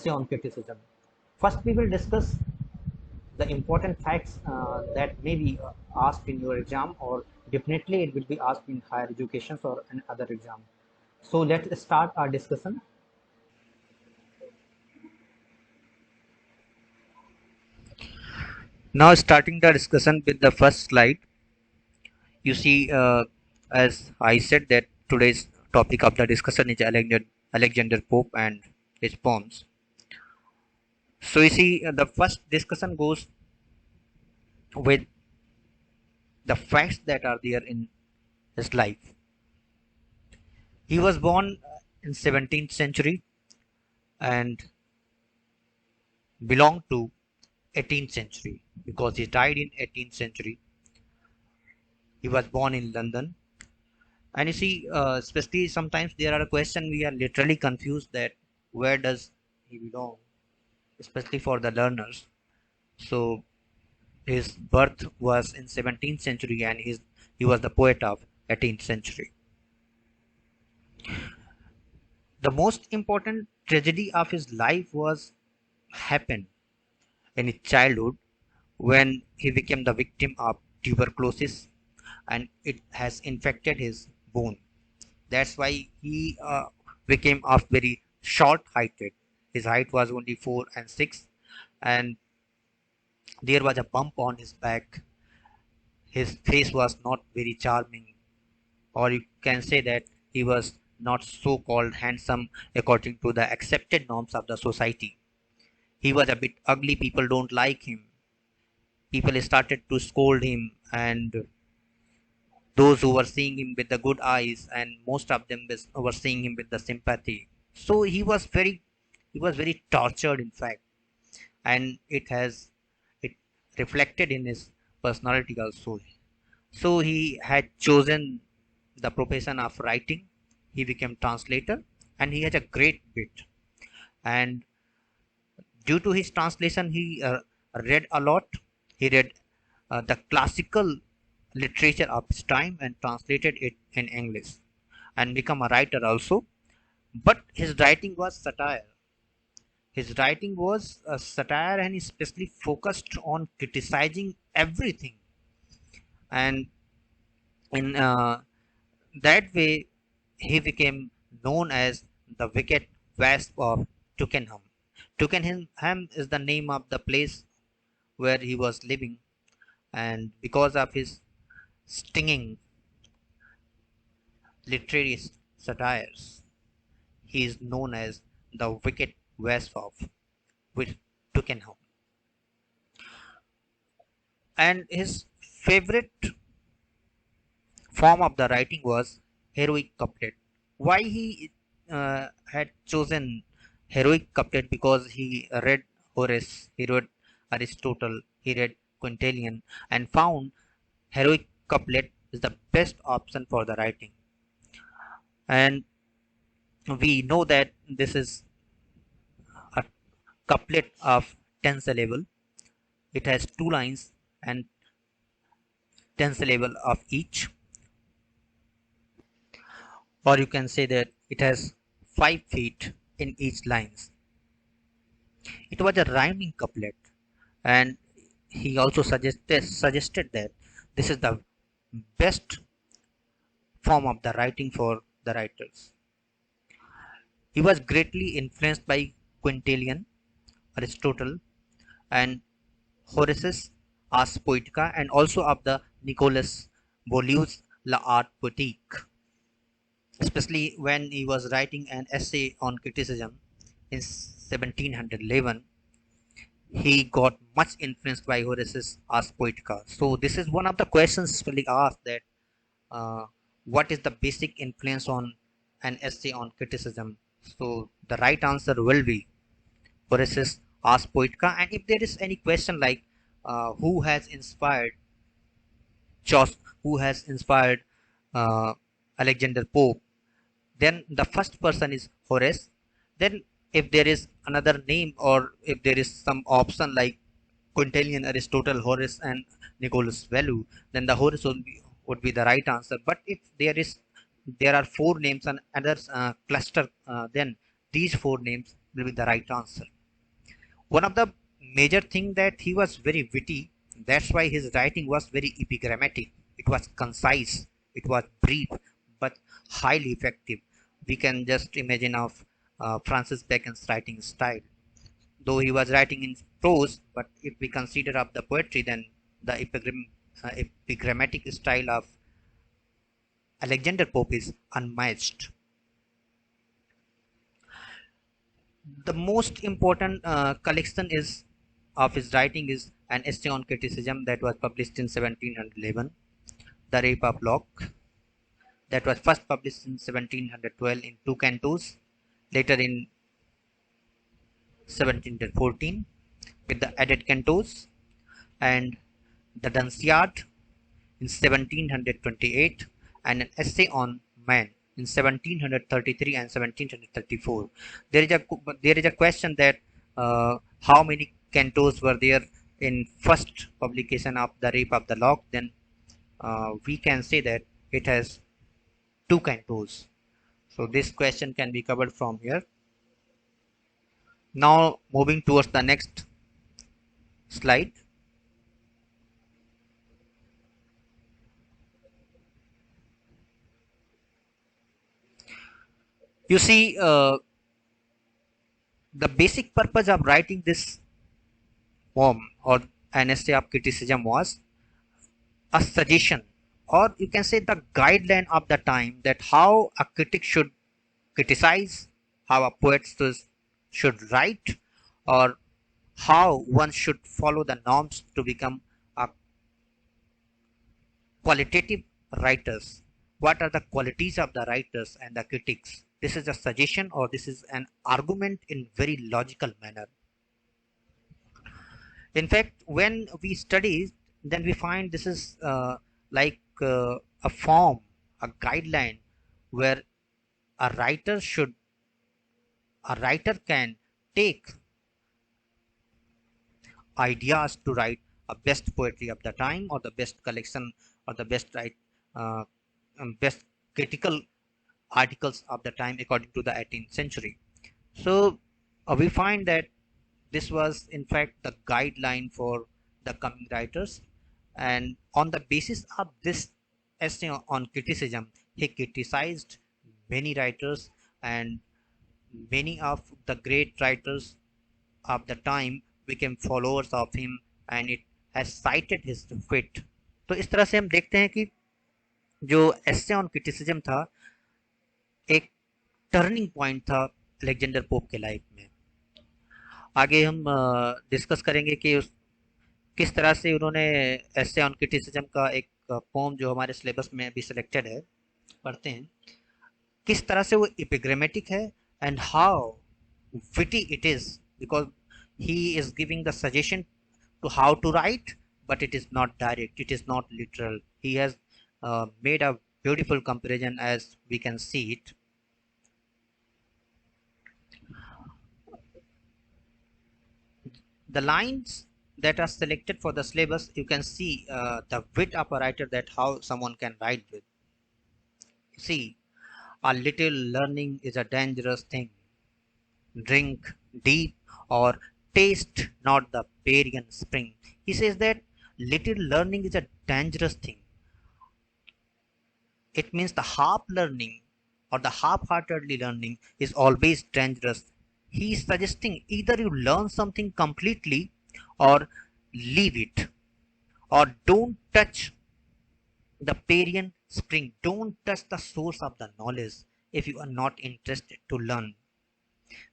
on criticism. First, we will discuss the important facts that may be asked in your exam, or definitely it will be asked in higher education or an other exam. So let's start our discussion. Now, starting the discussion with the first slide, you see, as I said, that today's topic of the discussion is Alexander Pope and his poems. So, you see, the first discussion goes with the facts that are there in his life. He was born in 17th century and belonged to 18th century because he died in 18th century. He was born in London. And you see, especially sometimes there are a question we are literally confused that where does he belong, especially for the learners. So his birth was in 17th century and he was the poet of 18th century. The most important tragedy of his life was happened in his childhood when he became the victim of tuberculosis and it has infected his bone. That's why he became of very short heighted. His height was only 4 and 6, and there was a bump on his back. His face was not very charming, or you can say that he was not so called handsome according to the accepted norms of the society. He was a bit ugly, people don't like him. People started to scold him, and those who were seeing him with the good eyes, and most of them were seeing him with the sympathy. So he was very tortured, in fact, and it reflected in his personality also. So he had chosen the profession of writing. He became translator, and he had a great wit. And due to his translation, he read a lot. He read the classical literature of his time and translated it in English, and become a writer also. But his writing was satire. His writing was a satire, and he especially focused on criticizing everything. And in that way, he became known as the wicked wasp of Twickenham. Twickenham is the name of the place where he was living, and because of his stinging literary satires, he is known as the wicked wasp of Twickenham. And his favorite form of the writing was heroic couplet. Why he had chosen heroic couplet? Because he read Horace, he read Aristotle, he read Quintilian, and found heroic couplet is the best option for the writing. And we know that this is a couplet of 10 syllable. It has two lines and 10 syllable of each, or you can say that it has 5 feet in each lines. It was a rhyming couplet, and he also suggested that this is the best form of the writing for the writers. He was greatly influenced by Quintilian, Aristotle, and Horace's Ars Poetica, and also of the Nicolas Beaulieu's L'Art Poetique, especially when he was writing an essay on criticism in 1711. He got much influenced by Horace's Ars Poetica. So this is one of the questions really asked, that uh, what is the basic influence on an essay on criticism? So the right answer will be Horace's Ars Poetica. And if there is any question like who has inspired who has inspired uh, Alexander Pope, then the first person is Horace. Then if there is another name, or if there is some option like Quintilian, Aristotle, Horace, and Nicholas Velu, then the Horace would be the right answer. But if there are four names and others cluster, then these four names will be the right answer. One of the major thing that he was very witty, that's why his writing was very epigrammatic. It was concise, it was brief, but highly effective. We can just imagine of Francis Bacon's writing style, though he was writing in prose, but if we consider of the poetry, then the epigrammatic style of Alexander Pope is unmatched. The most important collection is of his writing is an essay on criticism that was published in 1711, The Rape of Locke, that was first published in 1712 in two cantos, later in 1714 with the added cantos, and The Dunciad in 1728, and an essay on man in 1733 and 1734. There is a question that how many cantos were there in first publication of The Rape of the Lock. Then we can say that it has two cantos. So this question can be covered from here. Now moving towards the next slide. You see, the basic purpose of writing this poem or an essay of criticism was a suggestion, or you can say the guideline of the time, that how a critic should criticize, how a poet should write, or how one should follow the norms to become a qualitative writers. What are the qualities of the writers and the critics? This is a suggestion, or this is an argument in very logical manner. In fact, when we study, then we find this is like a form, a guideline, where a writer can take ideas to write a best poetry of the time, or the best collection, or the uh, best critical articles of the time according to the 18th century. So we find that this was in fact the guideline for the coming writers, and on the basis of this essay on criticism, he criticized many writers, and many of the great writers of the time became followers of him, and it has cited his wit. तो इस तरह से हम देखते हैं कि जो essay on criticism था, एक टर्निंग पॉइंट था अलेक्जेंडर पोप के लाइफ में. आगे हम डिस्कस करेंगे कि किस तरह से उन्होंने एसे ऑन क्रिटिसिज्म का एक पोम जो हमारे सिलेबस में भी सिलेक्टेड है, पढ़ते हैं किस तरह से वो एपिग्रामेटिक है, and how witty it is, because he is giving the suggestion to how to write, but it is not direct, it is not literal. He has made a beautiful comparison as we can see it. The lines that are selected for the syllabus, you can see the wit of a writer, that how someone can write with. See, a little learning is a dangerous thing. Drink deep, or taste not the Parian spring. He says that little learning is a dangerous thing. It means the half learning or the half-heartedly learning is always dangerous. He is suggesting either you learn something completely or leave it, or don't touch the Parian spring. Don't touch the source of the knowledge if you are not interested to learn.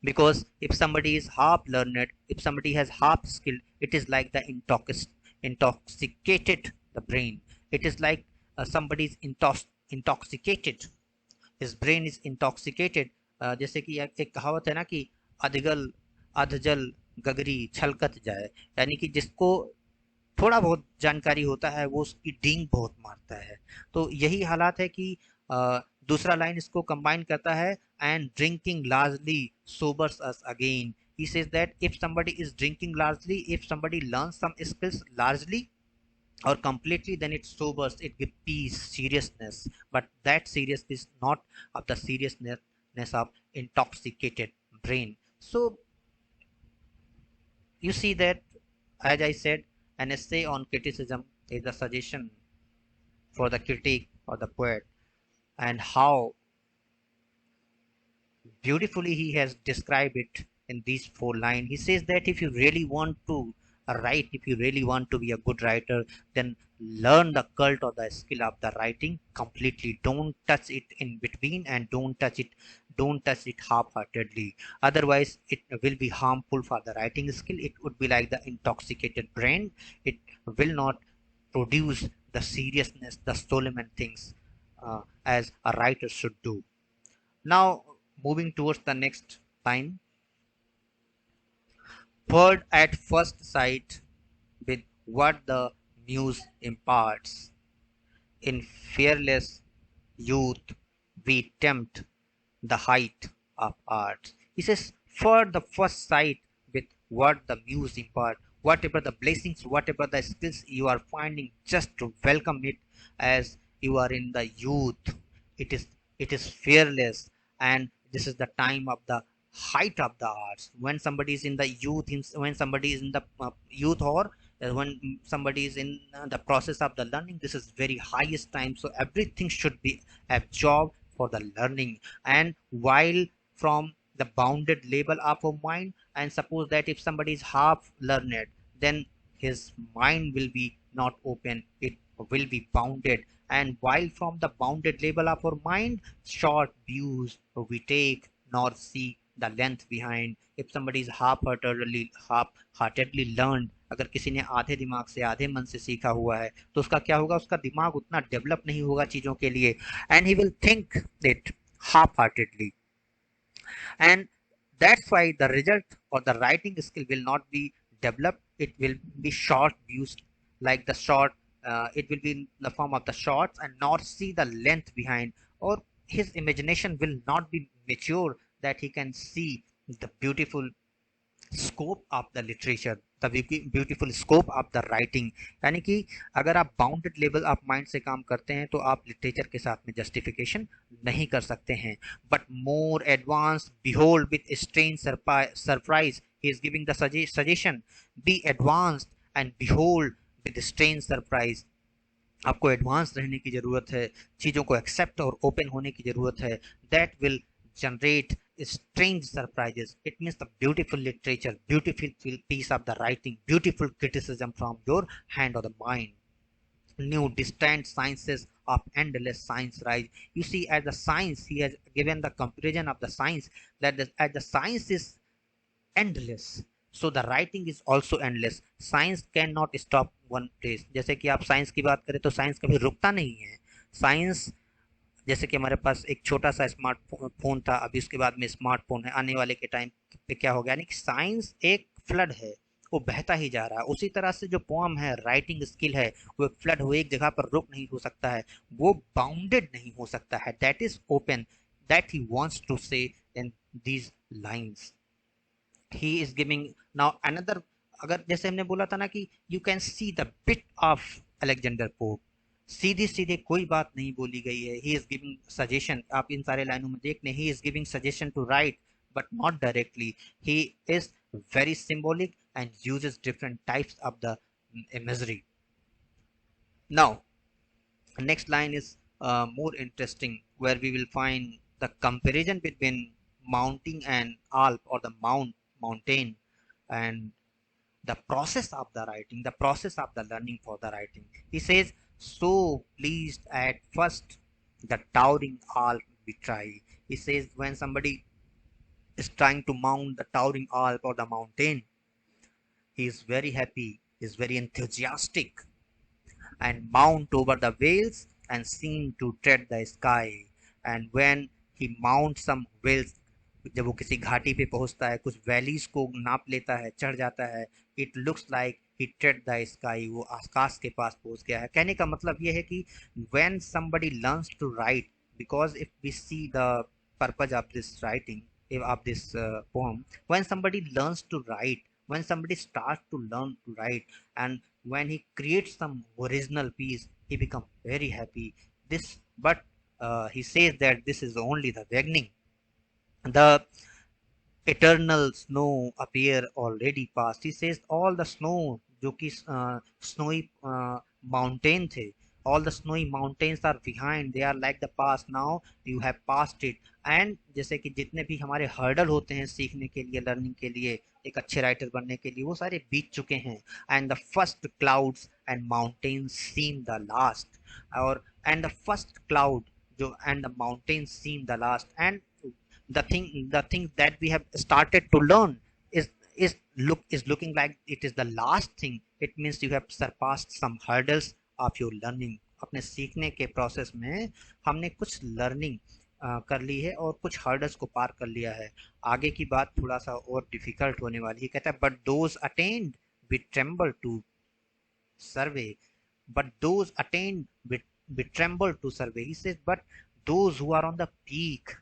Because if somebody is half learned, if somebody has half skill, it is like the intoxicated the brain. It is like somebody is intoxicated, his brain is intoxicated. जैसे कि एक कहावत है ना कि अधगल अधजल गगरी छलकत जाए, यानी कि जिसको थोड़ा बहुत जानकारी होता है वो उसकी डींग बहुत मारता है. तो यही हालात है कि दूसरा लाइन इसको कंबाइन करता है, and drinking largely sobers us again. He says that if somebody is drinking largely, if somebody learns some skills largely or completely, then it sobers, it gives peace, seriousness, but that seriousness is not of the seriousness of intoxicated brain. So you see that, as I said, an essay on criticism is a suggestion for the critic or the poet, and how beautifully he has described it in these four lines. He says that if you really want to write, if you really want to be a good writer, then learn the cult or the skill of the writing completely. Don't touch it in between, and don't touch it half-heartedly. Otherwise it will be harmful for the writing skill. It would be like the intoxicated brain. It will not produce the seriousness, the solemn things, as a writer should do. Now, moving towards the next line, poured at first sight with what the muse imparts. In fearless youth, we tempt the height of art. He says, for the first sight with what the muse impart, whatever the blessings, whatever the skills you are finding, just to welcome it as you are in the youth. It is it is fearless, and this is the time of the height of the arts. When somebody is in the youth, when somebody is in the youth, or when somebody is in the process of the learning, this is very highest time. So everything should be absorbed for the learning. And while from the bounded level of a mind, and suppose that if somebody is half learned, then his mind will be not open, it will be bounded. And while from the bounded level of our mind, short views we take, nor see the length behind. If somebody is half heartedly learned, अगर किसी ने आधे दिमाग से आधे मन से सीखा हुआ है, तो उसका क्या होगा, उसका दिमाग उतना डेवलप नहीं होगा चीजों के लिए, and he will think it half heartedly. And that's why the result or the writing skill will not be developed. It will be short used, like the short, it will be in the form of the shorts, and not see the length behind, or his imagination will not be mature that he can see the beautiful scope of the literature, the beautiful scope of the writing. यानी कि अगर आप bounded level of mind से काम करते हैं तो आप लिटरेचर के साथ में जस्टिफिकेशन नहीं कर सकते हैं. But more advance behold with strange surprise, he is giving the suggestion, be advanced and behold with strange surprise. आपको एडवांस रहने की जरूरत है, चीजों को एक्सेप्ट और ओपन होने की जरूरत है. That will generate strange surprises. It means the beautiful literature, beautiful piece of the writing, beautiful criticism from your hand or the mind. New distant sciences of endless science rise. You see, as the science, he has given the comparison of the science, that as the science is endless, so the writing is also endless. Science cannot stop one place. जैसे कि आप science की बात करें तो science कभी रुकता नहीं है. साइंस, जैसे कि हमारे पास एक छोटा सा स्मार्टफोन था, अभी उसके बाद में स्मार्टफोन है, आने वाले के टाइम पे क्या हो गया, यानी कि साइंस एक फ्लड है, वो बहता ही जा रहा है. उसी तरह से जो पोम है, राइटिंग स्किल है, वो एक फ्लड, वो एक जगह पर रुक नहीं हो सकता है, वो बाउंडेड नहीं हो सकता है. That is open, that he wants to say in these lines. He is giving now another. अगर जैसे हमने बोला था ना कि you can see the bit of Alexander Pope, सीधे सीधे कोई बात नहीं बोली गई है. He is giving suggestion. आप इन सारे लाइनों में देख लें, he is giving suggestion to write, but not directly. He is very symbolic and uses different types of the imagery. Now, next line is more interesting, where we will find the comparison between mounting and alp, or the mountain, and the process of the writing, the process of the learning for the writing. He says, so pleased at first the towering alp we try. He says when somebody is trying to mount the towering alp or the mountain, he is very happy, is very enthusiastic, and mount over the vales and seem to tread the sky. And when he mounts some vales, जब वो किसी घाटी पे पहुंचता है, कुछ valleys को नाप लेता है, चढ़ जाता है, it looks like he trade the sky, वो आकाश के पास पहुंच गया है. कहने का मतलब ये है कि when somebody learns to write, because if we see the purpose of this writing, of this poem, when somebody learns to write, when somebody starts to learn to write, and when he creates some original piece, he becomes very happy. This, but he says that this is only the beginning. The eternal snow appear already past. He says all the snow जो कि snowy mountain थे, all the snowy mountains are behind, they are like the past, now you have passed it. And जैसे कि जितने भी हमारे hurdle होते हैं सीखने के लिए, लर्निंग के लिए, एक अच्छे राइटर बनने के लिए, वो सारे बीत चुके हैं. And the first clouds and mountains seem the last. और एंड द फर्स्ट क्लाउड जो and the mountains seem the last. And the thing that we have started to learn is looking like it is the last thing. It means you have surpassed some hurdles of your learning. अपने सीखने के process में हमने कुछ learning कर ली है और कुछ हर्डल्स को पार कर लिया है. आगे की बात थोड़ा सा और डिफिकल्ट होने वाली है. कहता है but those attend we tremble to survey, but those attained we tremble to survey. He says but those who are on the peak,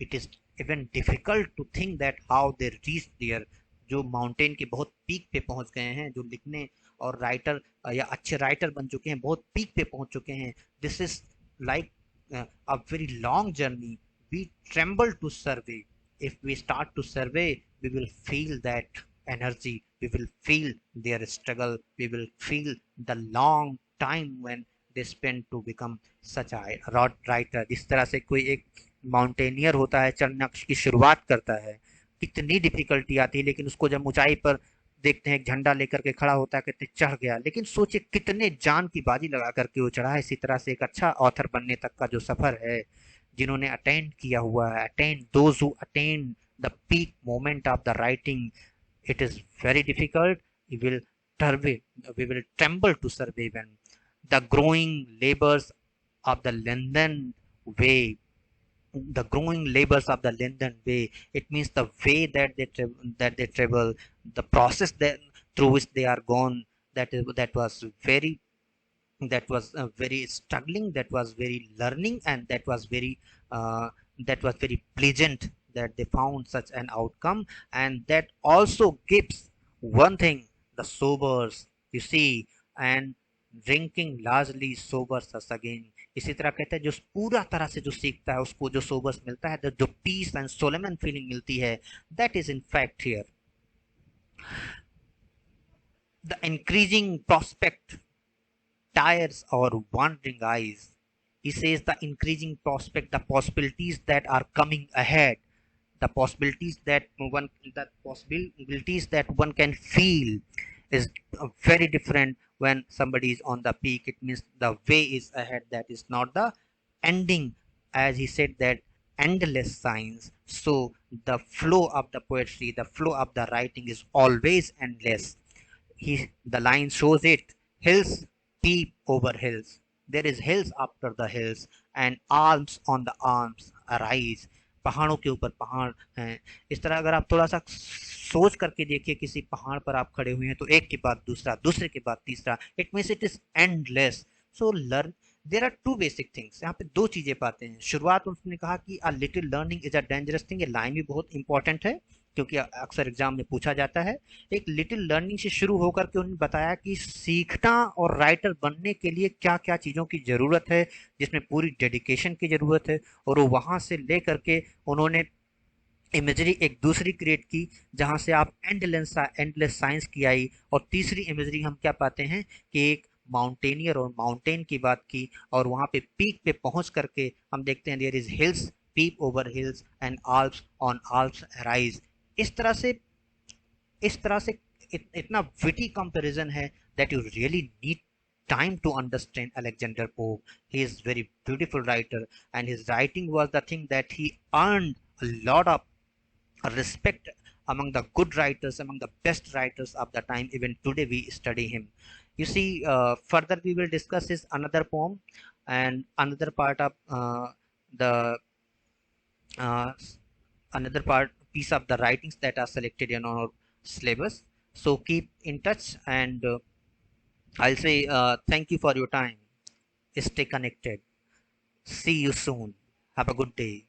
it is even difficult to think that how they reached there. जो mountain के बहुत peak पे पहुंच गए हैं, जो लिखने और राइटर या अच्छे राइटर बन चुके हैं, बहुत पीक पे पहुंच चुके हैं. This is like a very long journey. We tremble to survey. If we start to survey, we will feel that energy, we will feel their struggle, we will feel the long time when they spend to become such a writer. जिस तरह से कोई एक mountaineer होता है, चढ़ना की शुरुआत करता है, कितनी डिफिकल्टी आती है, लेकिन उसको जब ऊंचाई पर देखते हैं, एक झंडा लेकर के खड़ा होता है, कहते चढ़ गया. लेकिन सोचिए कितने जान की बाजी लगा करके वो चढ़ा है. इसी तरह से एक अच्छा ऑथर बनने तक का जो सफर है, जिन्होंने अटेंड किया हुआ है, attend those who attend the peak moment of the writing, it is very difficult. We will tremble to survey when the growing labors of the London way, the growing labors of the London way. It means the way that they travel, the process that through which they are gone. That was very struggling. That was very learning, and uh, that was very pleasant that they found such an outcome. And that also gives one thing, the sobers, you see, and drinking largely sobers us again. इसी तरह कहते हैं जो पूरा तरह से जो सीखता है उसको जो सोबर्स मिलता है, जो पीस एंड सोलेमन फीलिंग मिलती है, that is in fact here the increasing prospect tires our wandering eyes. He says the increasing prospect, the possibilities that are coming ahead, the possibilities that one can feel is very different when somebody is on the peak. It means the way is ahead, that is not the ending. As he said that endless science, so the flow of the poetry, the flow of the writing is always endless. The line shows it. Hills peep over hills, there is hills after the hills, and arms on the arms arise. पहाड़ों के ऊपर पहाड़ हैं. इस तरह अगर आप थोड़ा सा सोच करके देखिए, किसी पहाड़ पर आप खड़े हुए हैं तो एक के बाद दूसरा, दूसरे के बाद तीसरा, it means it is endless. So learn, there are two basic things. यहाँ पे दो चीजें पाते हैं. शुरुआत उसने कहा कि a little learning is a dangerous thing. ये लाइन भी बहुत इंपॉर्टेंट है क्योंकि अक्सर एग्जाम में पूछा जाता है. एक लिटिल लर्निंग से शुरू होकर के उन्होंने बताया कि सीखना और राइटर बनने के लिए क्या क्या चीज़ों की ज़रूरत है, जिसमें पूरी डेडिकेशन की ज़रूरत है. और वो वहाँ से ले करके उन्होंने इमेजरी एक दूसरी क्रिएट की जहाँ से आप एंडलेस साइंस की आई. और तीसरी इमेजरी हम क्या पाते हैं कि एक माउंटेनियर और माउंटेन की बात की, और वहाँ पे पीक पे पहुँच करके हम देखते हैं there is hills peep over hills and Alps on Alps rise. इस तरह से इतना विटी कंपैरिजन है that you really need time to understand Alexander Pope. He is very beautiful writer, and his writing was the thing that he earned a lot of respect among the good writers, among the best writers of the time. Even today we study him. You see, further we will discuss his another poem and another part of the uh, another part piece of the writings that are selected in our syllabus. So keep in touch, and I'll say thank you for your time. Stay connected. See you soon. Have a good day.